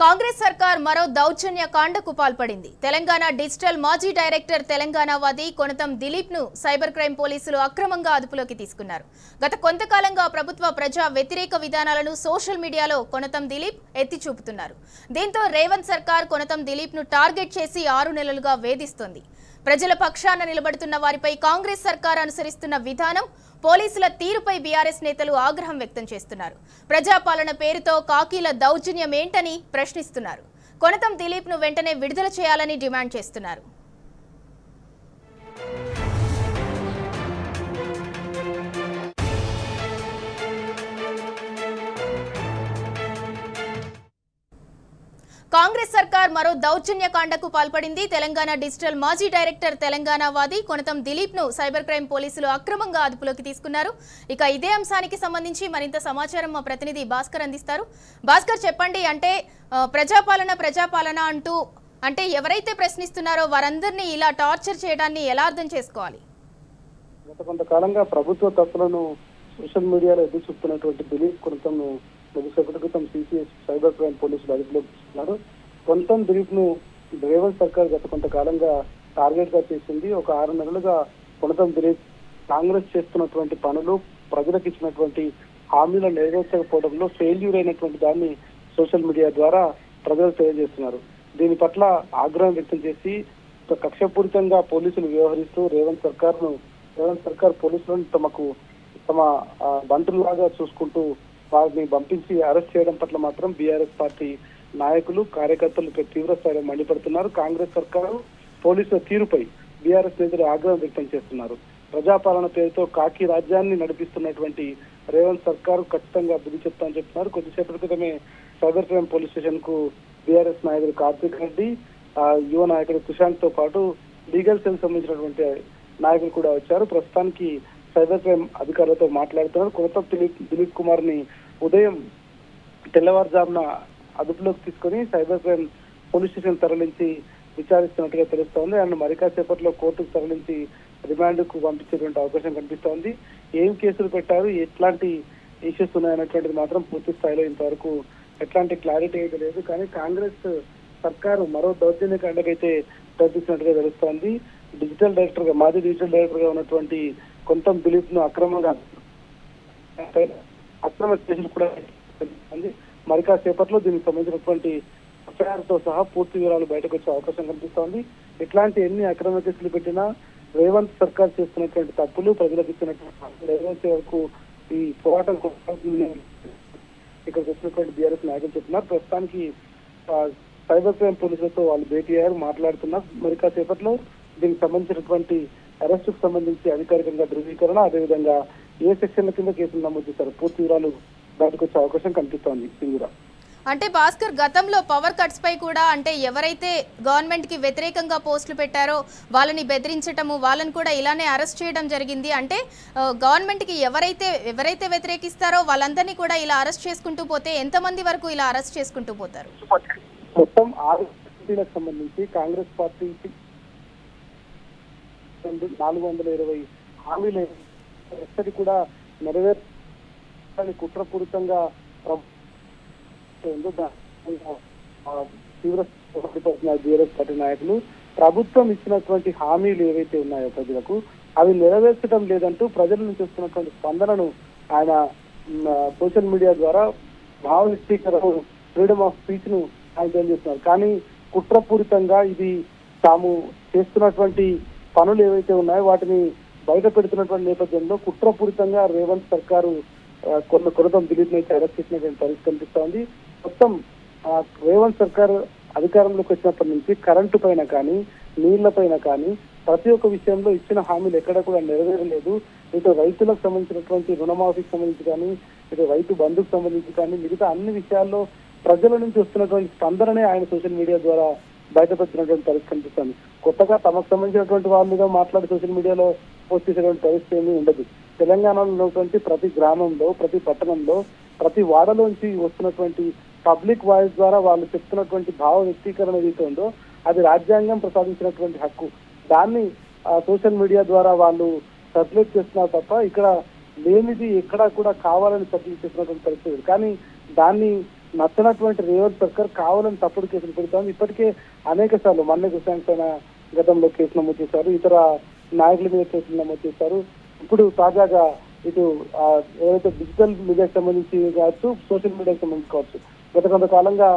కాంగ్రెస్ సర్కార్ మరో దౌర్జన్య కాండకు పాల్పడింది. తెలంగాణ డిజిటల్ మాజీ డైరెక్టర్ తెలంగాణవాది కొనతం దిలీప్ ను సైబర్ క్రైమ్ పోలీసులు అక్రమంగా అదుపులోకి తీసుకున్నారు. గత కొంతకాలంగా ప్రభుత్వ ప్రజా వ్యతిరేక విధానాలను సోషల్ మీడియాలో కొనతం దిలీప్ ఎత్తి చూపుతున్నారు. దీంతో రేవంత్ సర్కార్ కొనతం దిలీప్ ను టార్గెట్ చేసి 6 నెలలుగా వేధిస్తోంది. ప్రజల పక్షాన నిలబడుతున్న వారిపై కాంగ్రెస్ సర్కార్ అనుసరిస్తున్న విధానం, పోలీసుల తీరుపై బీఆర్ఎస్ నేతలు ఆగ్రహం వ్యక్తం చేస్తున్నారు. ప్రజాపాలన పేరుతో కాకీల దౌర్జన్యం ఏంటని ప్రశ్నిస్తున్నారు. కొనతం దిలీప్ ను వెంటనే విడుదల చేయాలని డిమాండ్ చేస్తున్నారు. కాంగ్రెస్ సర్కార్ మరో దౌర్జన్య కాండకు పాల్పడింది. తెలంగాణ డిజిటల్ మాజీ డైరెక్టర్ తెలంగాణవాది కొనతం దిలీప్ ను సైబర్ క్రైమ్ పోలీసులు అక్రమంగా అదుపులోకి తీసుకున్నారు. ఇక ఇదే అంశానికి సంబంధించి మరింత సమాచారం మా ప్రతినిధి భాస్కర్ అందిస్తారు. భాస్కర్, చెప్పండి. అంటే ప్రజాపాలన అంటూ ఎవరైతే ప్రశ్నిస్తున్నారో వారందరినీ ఇలా టార్చర్ చేయడాన్ని ఎలా అర్థం చేసుకోవాలి? గత కొంతకాలంగా ప్రభుత్వ తప్పులను సోషల్ మీడియాలో ఎదురు చూపుతున్నటువంటి దిలీప్ కొనతం కొద్దిసేపటి క్రితం సిసిఎస్ సైబర్ క్రైమ్ పోలీసులు అదుపులోకి తీసుకున్నారు. కొనతం దిలీప్ ను రేవంత్ సర్కార్ గత కొంతకాలంగా టార్గెట్ గా చేసింది. ఒక 6 నెలలుగా కొనతం దిలీప్ కాంగ్రెస్ చేస్తున్నటువంటి పనులు, ప్రజలకు ఇచ్చినటువంటి హామీలను నెరవేర్చకపోవడంలో ఫెయిల్యూర్ అయినటువంటి దాన్ని సోషల్ మీడియా ద్వారా ప్రజలు తెలియజేస్తున్నారు. దీని పట్ల ఆగ్రహం వ్యక్తం చేసి కక్షపూరితంగా పోలీసులు వ్యవహరిస్తూ రేవంత్ సర్కార్ పోలీసులను తమ బంటులాగా చూసుకుంటూ వారిని పంపించి అరెస్ట్ చేయడం పట్ల మాత్రం బీఆర్ఎస్ పార్టీ నాయకులు, కార్యకర్తలు తీవ్ర స్థాయిలో మండిపడుతున్నారు. కాంగ్రెస్ సర్కారు పోలీసుల తీరుపై బీఆర్ఎస్ నేతలు ఆగ్రహం వ్యక్తం చేస్తున్నారు. ప్రజాపాలన పేరుతో కాకి రాజ్యాన్ని నడిపిస్తున్నటువంటి రేవంత్ సర్కారు ఖచ్చితంగా బుద్ధి చెప్తామని చెప్తున్నారు. కొద్దిసేపటి క్రితమే సైబర్ క్రైమ్ పోలీస్ స్టేషన్ కు బీఆర్ఎస్ నాయకుడు కార్తిక్ రెడ్డి, యువ నాయకుడు సుశాంత్ తో పాటు లీగల్ సెల్ సంబంధించినటువంటి నాయకులు కూడా వచ్చారు. ప్రస్తుతానికి సైబర్ క్రైమ్ అధికారులతో మాట్లాడుతున్నారు. కొనతం దిలీప్ కుమార్ ని ఉదయం తెల్లవారుజామున అదుపులోకి తీసుకుని సైబర్ క్రైమ్ పోలీస్ స్టేషన్ తరలించి విచారిస్తున్నట్టుగా తెలుస్తోంది. ఆయన మరి కాసేపట్లో కోర్టుకు తరలించి రిమాండ్ కు పంపించేటువంటి అవకాశం కనిపిస్తోంది. ఏం కేసులు పెట్టారు, ఎట్లాంటి ఇష్యూస్ ఉన్నాయన్నటువంటిది మాత్రం పూర్తి స్థాయిలో ఇంతవరకు ఎట్లాంటి క్లారిటీ అయితే లేదు. కానీ కాంగ్రెస్ సర్కారు మరో దౌర్జన్య కాండకైతే ప్రయత్నించినట్టుగా తెలుస్తోంది. మాజీ డిజిటల్ డైరెక్టర్ గా ఉన్నటువంటి కొనతం దిలీప్ ను అక్రమ కేసులు కూడా మరి కాసేపట్లో దీనికి సంబంధించినటువంటి ఎఫ్ఐఆర్ తో సహా పూర్తి వివరాలు బయటకు వచ్చే అవకాశం కనిపిస్తోంది. ఇట్లాంటి ఎన్ని అక్రమ కేసులు పెట్టినా రేవంత్ సర్కార్ చేస్తున్నటువంటి తప్పులు, ప్రజలకు ఇచ్చినటువంటి రేవంత్ వరకు ఈ పోరాటం ఇక్కడికి వచ్చినటువంటి బీఆర్ఎస్ నాయకులు చెప్తున్నారు. ప్రస్తుతానికి సైబర్ క్రైమ్ పోలీసులతో వాళ్ళు భేటీ అయ్యారు, మాట్లాడుతున్నారు. మరి కాసేపట్లో దీనికి సంబంధించినటువంటి అరెస్ట్ కు సంబంధించి అధికారికంగా ధృవీకరణ, అదేవిధంగా ఏ సెక్షన్ల కింద కేసులు నమోదు చేశారు పూర్తి వివరాలు బయటకు వచ్చే అవకాశం కనిపిస్తోంది. సింగురా, అంటే భాస్కర్, గతంలో పవర్ కట్స్ పై కూడా ఎవరైతే గవర్నమెంట్ కి వ్యతిరేకంగా పోస్టులు పెట్టారో వాళ్ళని బెదిరించటము, వాళ్ళని కూడా ఇలానే అరెస్ట్ చేయడం జరిగింది. అంటే గవర్నమెంట్ కి ఎవరైతే వ్యతిరేకిస్తారో వాళ్ళందరినీ కూడా ఇలా అరెస్ట్ చేసుకుంటూ పోతే ఎంతమంది వరకు ఇలా అరెస్ట్ చేసుకుంటూ పోతారు? మొత్తం 6 పార్టీలకు సంబంధించి కాంగ్రెస్ పార్టీ 420 హామీలు ఎక్కడి కూడా నెరవేర్చాలని కుట్రపూరితంగా తీవ్ర బీఆర్ఎస్ పార్టీ నాయకులు ప్రభుత్వం ఇచ్చినటువంటి హామీలు ఏవైతే ఉన్నాయో ప్రజలకు అవి నెరవేర్చడం లేదంటూ ప్రజల నుంచి వస్తున్నటువంటి స్పందనను ఆయన సోషల్ మీడియా ద్వారా భావ వ్యక్తీకరణ, ఫ్రీడమ్ ఆఫ్ స్పీచ్ ను ఆయన తెలియజేస్తున్నారు. కానీ కుట్రపూరితంగా ఇది తాము చేస్తున్నటువంటి పనులు ఏవైతే ఉన్నాయో వాటిని బయట పెడుతున్నటువంటి నేపథ్యంలో కుట్రపూరితంగా రేవంత్ సర్కారు కొనతం దిలీప్ అయితే అరెస్ట్ చేసినటువంటి పరిస్థితి కనిపిస్తోంది. మొత్తం రేవంత్ సర్కార్ అధికారంలోకి వచ్చినప్పటి నుంచి కరెంటు పైన కానీ, నీళ్ల పైన కానీ ప్రతి ఒక్క విషయంలో ఇచ్చిన హామీలు ఎక్కడ కూడా నెరవేరలేదు. ఇటు రైతులకు సంబంధించినటువంటి రుణమాఫీకి సంబంధించి కానీ, ఇటు రైతు బంధుకు సంబంధించి కానీ, మిగతా అన్ని విషయాల్లో ప్రజల నుంచి వస్తున్నటువంటి స్పందననే ఆయన సోషల్ మీడియా ద్వారా బయటపెట్టినటువంటి పరిస్థితి కనిపిస్తుంది. కొత్తగా తమకు సంబంధించినటువంటి వాళ్ళుగా మాట్లాడి సోషల్ మీడియాలో పోస్ట్ చేసేటువంటి పరిస్థితి ఏమీ ఉండదు. తెలంగాణలో ఉన్నటువంటి ప్రతి గ్రామంలో, ప్రతి పట్టణంలో, ప్రతి వాడలోంచి వస్తున్నటువంటి పబ్లిక్ వాయిస్ ద్వారా వాళ్ళు చెప్తున్నటువంటి భావ వ్యక్తీకరణ ఏదైతే ఉందో అది రాజ్యాంగం ప్రసాదించినటువంటి హక్కు. దాన్ని సోషల్ మీడియా ద్వారా వాళ్ళు సర్క్యులేట్ చేస్తున్నారు తప్ప ఇక్కడ లేనిది ఎక్కడా కూడా కావాలని సర్క్యులేట్ చేస్తున్నటువంటి పరిస్థితి. కానీ దాన్ని నచ్చనటువంటి రేవంత్ సర్కార్ కావాలని తప్పుడు కేసులు పెడతాం. ఇప్పటికే అనేక సార్లు మన్నె హుస్సేన్ పైన గతంలో కేసు నమోదు చేశారు, ఇతర నాయకుల మీద కేసులు నమోదు చేశారు. ఇప్పుడు తాజాగా ఇటు ఏదైతే డిజిటల్ మీడియాకి సంబంధించి కావచ్చు, సోషల్ మీడియాకి సంబంధించి కావచ్చు, గత కొంతకాలంగా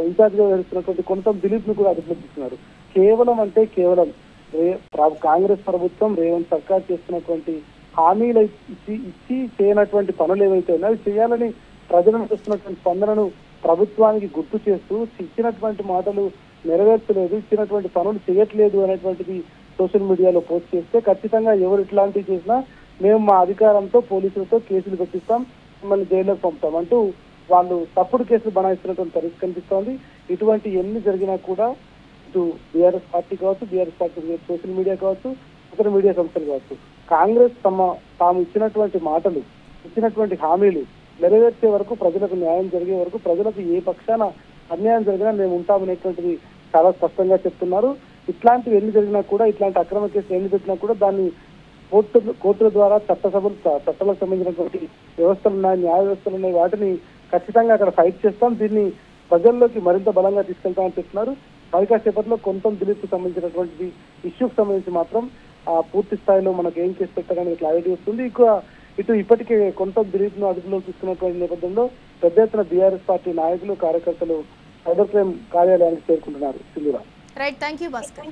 ఇన్ఛార్జ్ గా వ్యవహరిస్తున్నటువంటి కొనతం దిలీప్ ను కూడా అదుపులోకి తీసుకున్నారు. కేవలం అంటే కేవలం కాంగ్రెస్ ప్రభుత్వం రేవంత్ సర్కార్ చేస్తున్నటువంటి హామీలు ఇచ్చి చేయనటువంటి పనులు ఏవైతే ఉన్నాయో చేయాలని ప్రజలను చేస్తున్నటువంటి స్పందనను ప్రభుత్వానికి గుర్తు చేస్తూ ఇచ్చినటువంటి మాటలు నెరవేర్చలేదు, ఇచ్చినటువంటి పనులు చేయట్లేదు అనేటువంటిది సోషల్ మీడియాలో పోస్ట్ చేస్తే ఖచ్చితంగా ఎవరు ఇట్లాంటివి చేసినా మేము మా అధికారంతో పోలీసులతో కేసులు పెట్టిస్తాం, మిమ్మల్ని జైల్లోకి పంపుతాం అంటూ వాళ్ళు తప్పుడు కేసులు బనాయిస్తున్నటువంటి పరిస్థితి కనిపిస్తోంది. ఇటువంటి ఎన్ని జరిగినా కూడా ఇటు బీఆర్ఎస్ పార్టీ కావచ్చు, బీఆర్ఎస్ పార్టీ సోషల్ మీడియా కావచ్చు, ఇతర మీడియా సంస్థలు కావచ్చు, కాంగ్రెస్ తాము ఇచ్చినటువంటి మాటలు, ఇచ్చినటువంటి హామీలు నెరవేర్చే వరకు, ప్రజలకు న్యాయం జరిగే వరకు, ప్రజలకు ఏ పక్షాన అన్యాయం జరిగినా మేము ఉంటామనేటువంటిది చాలా స్పష్టంగా చెప్తున్నారు. ఇట్లాంటివి ఎన్ని జరిగినా కూడా, ఇట్లాంటి అక్రమ కేసులు ఎన్ని పెట్టినా కూడా దాన్ని కోర్టుల ద్వారా చట్టాలకు సంబంధించినటువంటి వ్యవస్థలు ఉన్నాయి, న్యాయ వ్యవస్థలు ఉన్నాయి, వాటిని ఖచ్చితంగా అక్కడ ఫైట్ చేస్తాం, దీన్ని ప్రజల్లోకి మరింత బలంగా తీసుకెళ్తామని చెప్తున్నారు. మరి కాసేపట్లో కొంతం దిలీప్ కు సంబంధించినటువంటి ఇష్యూకి సంబంధించి మాత్రం పూర్తి స్థాయిలో మనకు ఏం చేసి పెట్టడానికి క్లారిటీ వస్తుంది. ఇటు ఇప్పటికే కొంతం దిలీప్ ను అదుపులోకి తీసుకున్నటువంటి నేపథ్యంలో పెద్ద ఎత్తున బీఆర్ఎస్ పార్టీ నాయకులు, కార్యకర్తలు సైబర్ క్రైమ్ కార్యాలయానికి చేరుకుంటున్నారు. Sindhura. Right, thank you Bhaskar.